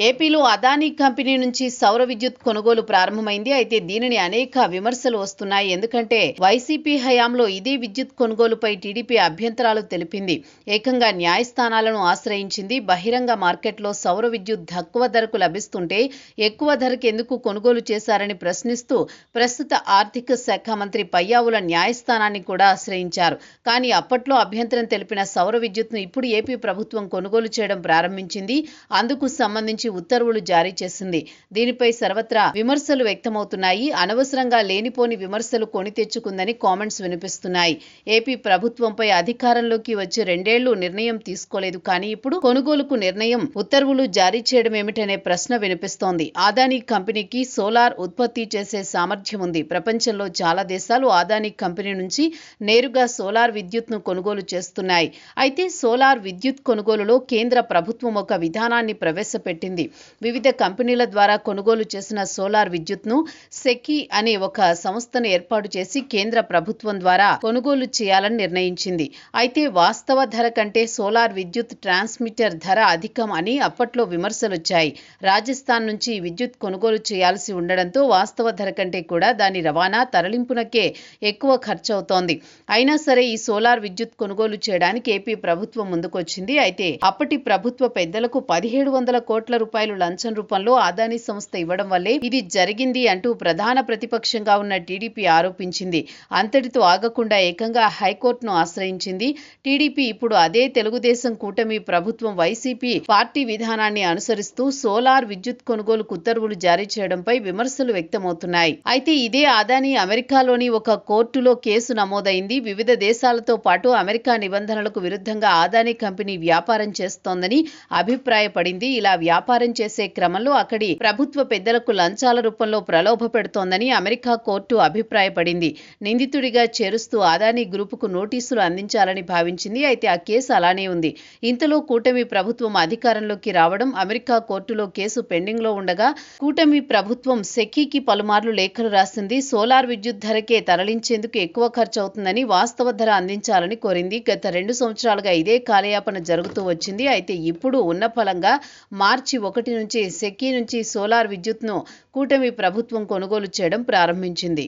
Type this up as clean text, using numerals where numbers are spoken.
ఏపీలో అదానీ కంపెనీ నుంచి సౌర విద్యుత్ కొనుగోలు ప్రారంభమైంది. అయితే దీనిని అనేక విమర్శలు వస్తున్నాయి. ఎందుకంటే వైసీపీ హయాంలో ఇదే విద్యుత్ కొనుగోలుపై టీడీపీ అభ్యంతరాలు తెలిపింది. ఏకంగా న్యాయస్థానాలను ఆశ్రయించింది. బహిరంగ మార్కెట్లో సౌర విద్యుత్ తక్కువ ధరకు లభిస్తుంటే ఎక్కువ ధరకు ఎందుకు కొనుగోలు చేశారని ప్రశ్నిస్తూ ప్రస్తుత ఆర్థిక శాఖ మంత్రి పయ్యావుల న్యాయస్థానాన్ని కూడా ఆశ్రయించారు. కానీ అప్పట్లో అభ్యంతరం తెలిపిన సౌర విద్యుత్ను ఇప్పుడు ఏపీ ప్రభుత్వం కొనుగోలు చేయడం ప్రారంభించింది. అందుకు సంబంధించి ఉత్తర్వులు జారీ చేసింది. దీనిపై సర్వత్రా విమర్శలు వ్యక్తమవుతున్నాయి. అనవసరంగా లేనిపోని విమర్శలు కొని తెచ్చుకుందని కామెంట్స్ వినిపిస్తున్నాయి. ఏపీ ప్రభుత్వంపై అధికారంలోకి వచ్చి 2 ఏళ్లు నిర్ణయం తీసుకోలేదు. కానీ ఇప్పుడు కొనుగోలుకు నిర్ణయం, ఉత్తర్వులు జారీ చేయడం ఏమిటనే ప్రశ్న వినిపిస్తోంది. అదానీ కంపెనీకి సోలార్ ఉత్పత్తి చేసే సామర్థ్యం ఉంది. ప్రపంచంలో చాలా దేశాలు అదానీ కంపెనీ నుంచి నేరుగా సోలార్ విద్యుత్ను కొనుగోలు చేస్తున్నాయి. అయితే సోలార్ విద్యుత్ కొనుగోలులో కేంద్ర ప్రభుత్వం ఒక విధానాన్ని ప్రవేశపెట్టింది. వివిధ కంపెనీల ద్వారా కొనుగోలు చేసిన సోలార్ విద్యుత్ను సెకీ అనే ఒక సంస్థను ఏర్పాటు చేసి కేంద్ర ప్రభుత్వం ద్వారా కొనుగోలు చేయాలని నిర్ణయించింది. అయితే వాస్తవ ధర కంటే సోలార్ విద్యుత్ ట్రాన్స్మిటర్ ధర అధికం అని అప్పట్లో విమర్శలొచ్చాయి. రాజస్థాన్ నుంచి విద్యుత్ కొనుగోలు చేయాల్సి ఉండడంతో వాస్తవ ధర కంటే కూడా దాని రవాణా, తరలింపునకే ఎక్కువ ఖర్చవుతోంది. అయినా సరే ఈ సోలార్ విద్యుత్ కొనుగోలు చేయడానికి ఏపీ ప్రభుత్వం ముందుకొచ్చింది. అయితే అప్పటి ప్రభుత్వ పెద్దలకు 1700 కోట్ల రూపాయలు లంచం రూపంలో అదానీ సంస్థ ఇవ్వడం వల్లే ఇది జరిగింది అంటూ ప్రధాన ప్రతిపక్షంగా ఉన్న టీడీపీ ఆరోపించింది. అంతటితో ఆగకుండా ఏకంగా హైకోర్టును ఆశ్రయించింది. టీడీపీ ఇప్పుడు అదే తెలుగుదేశం కూటమి ప్రభుత్వం వైసీపీ పార్టీ విధానాన్ని అనుసరిస్తూ సోలార్ విద్యుత్ కొనుగోలుకు ఉత్తర్వులు జారీ చేయడంపై విమర్శలు వ్యక్తమవుతున్నాయి. అయితే ఇదే అదానీ అమెరికాలోని ఒక కోర్టులో కేసు నమోదైంది. వివిధ దేశాలతో పాటు అమెరికా నిబంధనలకు విరుద్ధంగా అదానీ కంపెనీ వ్యాపారం చేస్తోందని అభిప్రాయపడింది. ఇలా వ్యాపారం చేసే క్రమంలో అక్కడి ప్రభుత్వ పెద్దలకు లంచాల రూపంలో ప్రలోభ పెడుతోందని అమెరికా కోర్టు అభిప్రాయపడింది. నిందితుడిగా చేరుస్తూ అదానీ గ్రూపుకు నోటీసులు అందించాలని భావించింది. అయితే ఆ కేసు అలానే ఉంది. ఇంతలో కూటమి ప్రభుత్వం అధికారంలోకి రావడం, అమెరికా కోర్టులో కేసు పెండింగ్లో ఉండగా కూటమి ప్రభుత్వం సెకీకి పలుమార్లు లేఖలు రాసింది. సోలార్ విద్యుత్ ధరకే తరలించేందుకు ఎక్కువ ఖర్చు అవుతుందని, వాస్తవ ధర అందించాలని కోరింది. గత 2 సంవత్సరాలుగా ఇదే కాలయాపన జరుగుతూ వచ్చింది. అయితే ఇప్పుడు ఉన్న ఫలంగా మార్చి 1 నుంచి సెకీ నుంచి సోలార్ విద్యుత్ను కూటమి ప్రభుత్వం కొనుగోలు చేయడం ప్రారంభించింది.